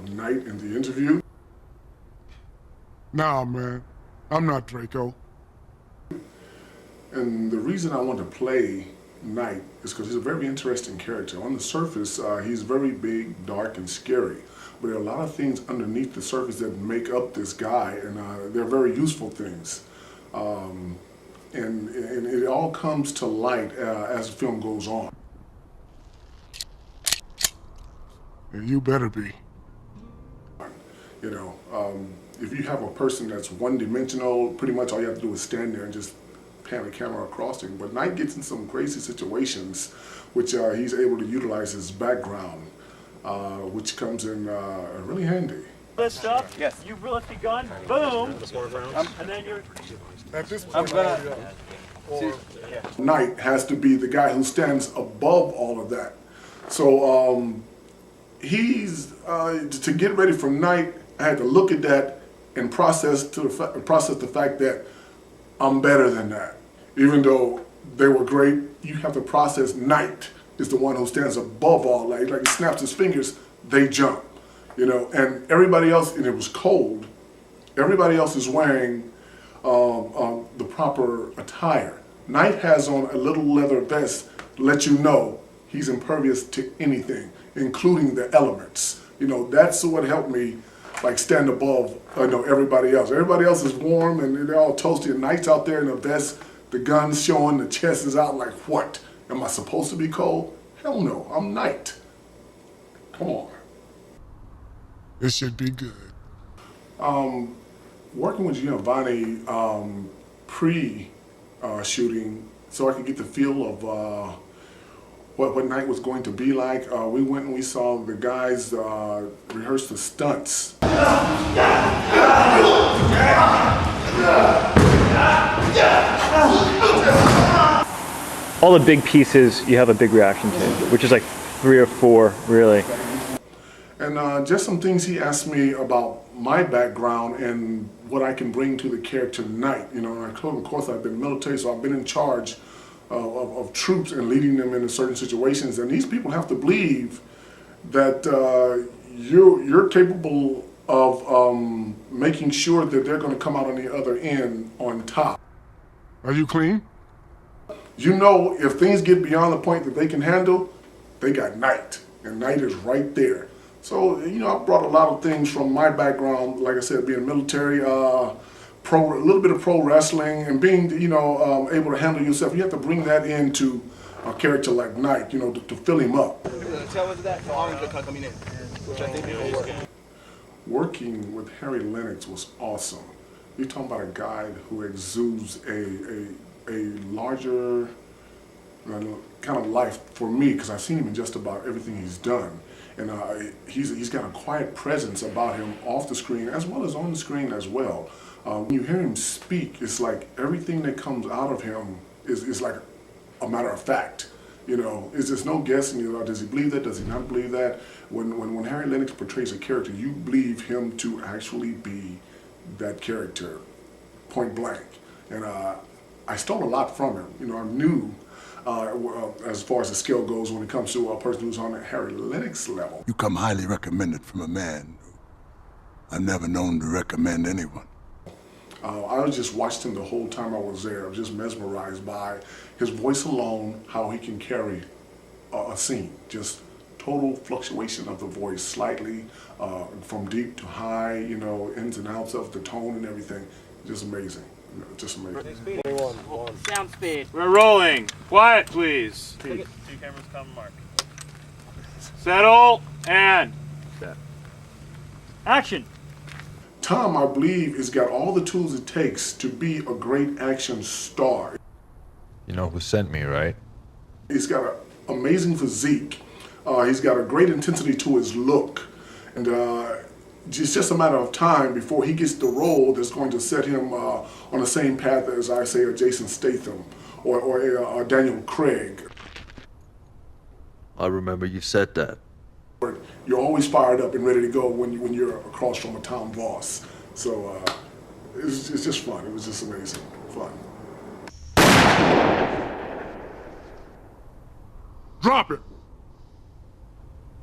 of Knight in the interview. Nah, man, I'm not Draco. And the reason I want to play Knight is because he's a very interesting character. On the surface, he's very big, dark, and scary. But there are a lot of things underneath the surface that make up this guy, and they're very useful things. And it all comes to light as the film goes on. And you better be. You know, if you have a person that's one-dimensional, pretty much all you have to do is stand there and just pan the camera across him. But Knight gets in some crazy situations, which he's able to utilize his background, which comes in really handy. List up. Yes. You lift the gun. Boom. And then you're. At this point, Knight has to be the guy who stands above all of that. So he's to get ready for Knight. I had to look at that and process the fact that I'm better than that. Even though they were great, you have to process Knight is the one who stands above all that. Like he snaps his fingers, they jump. You know, and everybody else, and it was cold, everybody else is wearing the proper attire. Knight has on a little leather vest to let you know he's impervious to anything, including the elements. You know, that's what helped me like stand above everybody else. Everybody else is warm and they're all toasty, and Knight's out there in a vest, the gun's showing, the chest is out. Like, what? Am I supposed to be cold? Hell no, I'm Knight. Come on. it should be good. Working with Giovanni pre-shooting, so I could get the feel of what Knight was going to be like. We went and we saw the guys rehearse the stunts. All the big pieces you have a big reaction to, which is like 3 or 4, really. And just some things he asked me about my background and what I can bring to the character Knight. You know, and of course I've been military, so I've been in charge of troops and leading them into certain situations. And these people have to believe that you're capable of making sure that they're going to come out on the other end on top. Are you clean? You know, if things get beyond the point that they can handle, they got Knight, and Knight is right there. So, you know, I brought a lot of things from my background, like I said, being military, a little bit of pro wrestling, and being, you know, able to handle yourself. You have to bring that into a character like Knight, you know, to fill him up. Working with Harry Lennix was awesome. You're talking about a guy who exudes a larger kind of life for me, because I've seen him in just about everything he's done. And he's got a quiet presence about him off the screen as well as on the screen as well. When you hear him speak, it's like everything that comes out of him is like a matter of fact. You know, is there's no guessing. You know, does he believe that? Does he not believe that? When Harry Lennix portrays a character, you believe him to actually be that character, point blank. And I stole a lot from him. You know, I knew as far as the scale goes when it comes to a person who's on the Harry Lennix level. You come highly recommended from a man who I've never known to recommend anyone. I just watched him the whole time I was there. I was just mesmerized by his voice alone, how he can carry a scene. Just total fluctuation of the voice, slightly from deep to high, you know, ins and outs of the tone and everything. Just amazing. Just amazing. Sound speed. We're rolling. Quiet, please. 2 cameras come, mark. Settle and set. Action. Tomm, I believe, has got all the tools it takes to be a great action star. You know who sent me, right? He's got an amazing physique. He's got a great intensity to his look. And it's just a matter of time before he gets the role that's going to set him on the same path as, I say, a Jason Statham or a Daniel Craig. I remember you said that. You're always fired up and ready to go when you're across from a Tomm Voss. So it's just fun. It was just amazing. Fun. Drop it!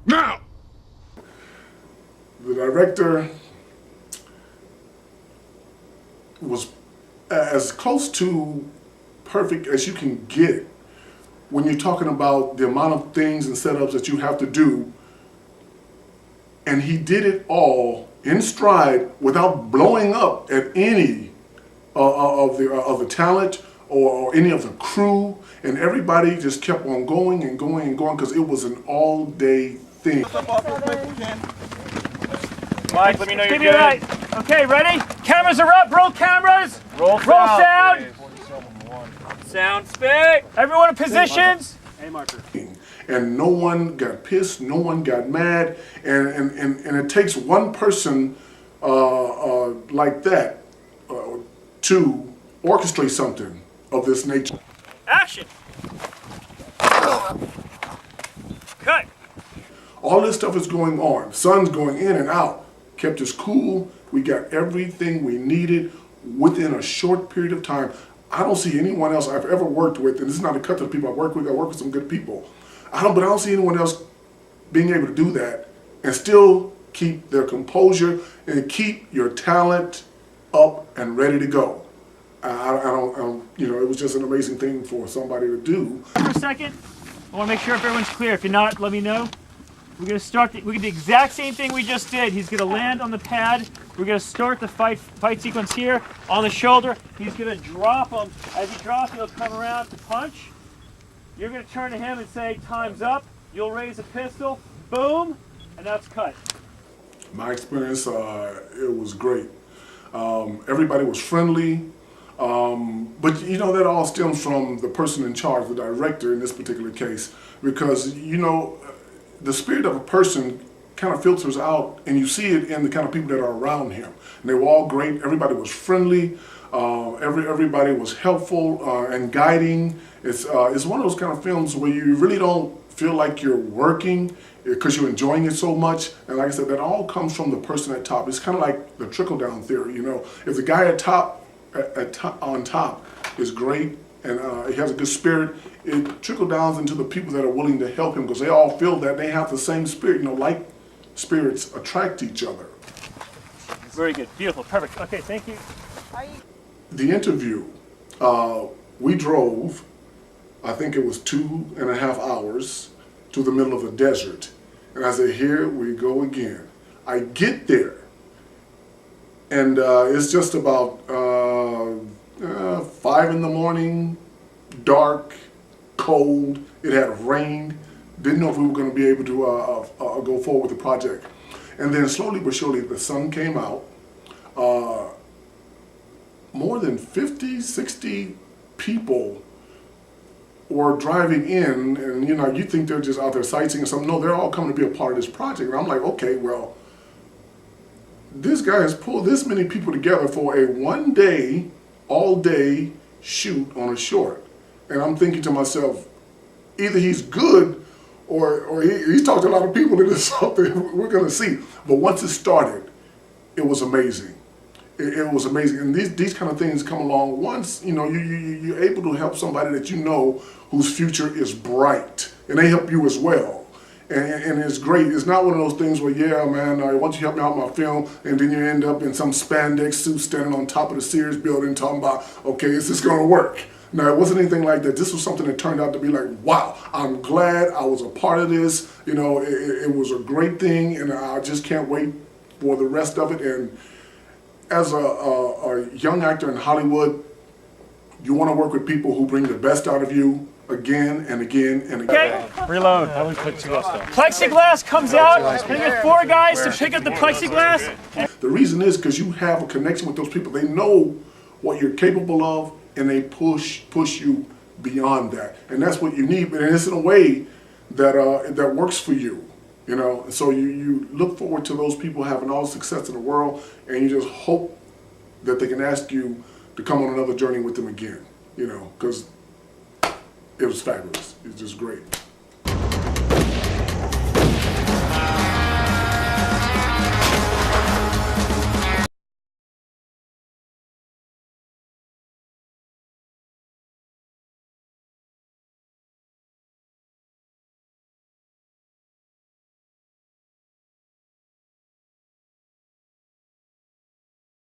Now! The director was as close to perfect as you can get when you're talking about the amount of things and setups that you have to do. And he did it all in stride without blowing up at any of the talent or any of the crew. And everybody just kept on going and going and going because it was an all-day thing. Mike, let me know you're good. Right. Okay, ready? Cameras are up. Roll cameras. Roll sound. Sound speak. Everyone in positions. A marker. And no one got pissed, no one got mad, and it takes one person like that to orchestrate something of this nature. Action. Cut. All this stuff is going on. Sun's going in and out. Kept us cool. We got everything we needed within a short period of time. I don't see anyone else I've ever worked with, and this is not a cut to the people I work with some good people. But I don't see anyone else being able to do that and still keep their composure and keep your talent up and ready to go. It was just an amazing thing for somebody to do. For a second, I want to make sure if everyone's clear. If you're not, let me know. We're going to start, we're going to do the exact same thing we just did. He's going to land on the pad. We're going to start the fight sequence here on the shoulder. He's going to drop him. As he drops, he'll come around to punch. You're going to turn to him and say, time's up. You'll raise a pistol. Boom. And that's cut. My experience, it was great. Everybody was friendly. But that all stems from the person in charge, the director in this particular case, because, the spirit of a person kind of filters out, and you see it in the kind of people that are around him. And they were all great. Everybody was friendly. Everybody was helpful and guiding. It's one of those kind of films where you really don't feel like you're working because you're enjoying it so much. And like I said, that all comes from the person at top. It's kind of like the trickle-down theory. If the guy on top is great and he has a good spirit, it trickles down into the people that are willing to help him because they all feel that they have the same spirit. Like spirits attract each other. Very good. Beautiful. Perfect. Okay, thank you. The interview, we drove, I think it was 2.5 hours to the middle of the desert. And I said, here we go again. I get there, and it's just about 5 in the morning, dark, cold. It had rained. Didn't know if we were going to be able to go forward with the project. And then slowly but surely the sun came out. More than 50, 60 people were driving in, and you think they're just out there sightseeing or something. No, they're all coming to be a part of this project. And I'm like, okay, well, this guy has pulled this many people together for a one-day, all-day shoot on a short. And I'm thinking to myself, either he's good or he's talked to a lot of people into something. We're going to see. But once it started, it was amazing. It was amazing. And these kind of things come along once, you're able to help somebody that whose future is bright. And they help you as well. And it's great. It's not one of those things where, yeah, man, why don't you help me out with my film, and then you end up in some spandex suit standing on top of the Sears building talking about, okay, is this going to work? No, it wasn't anything like that. This was something that turned out to be like, wow, I'm glad I was a part of this. It was a great thing, and I just can't wait for the rest of it. And as a young actor in Hollywood, you want to work with people who bring the best out of you again and again and again. Okay. Reload. I would plexiglass comes out, and you get 4 guys to pick up the plexiglass. The reason is because you have a connection with those people. They know what you're capable of, and they push you beyond that. And that's what you need, and it's in a way that works for you. So you look forward to those people having all the success in the world, and you just hope that they can ask you to come on another journey with them again, because it was fabulous. It's just great.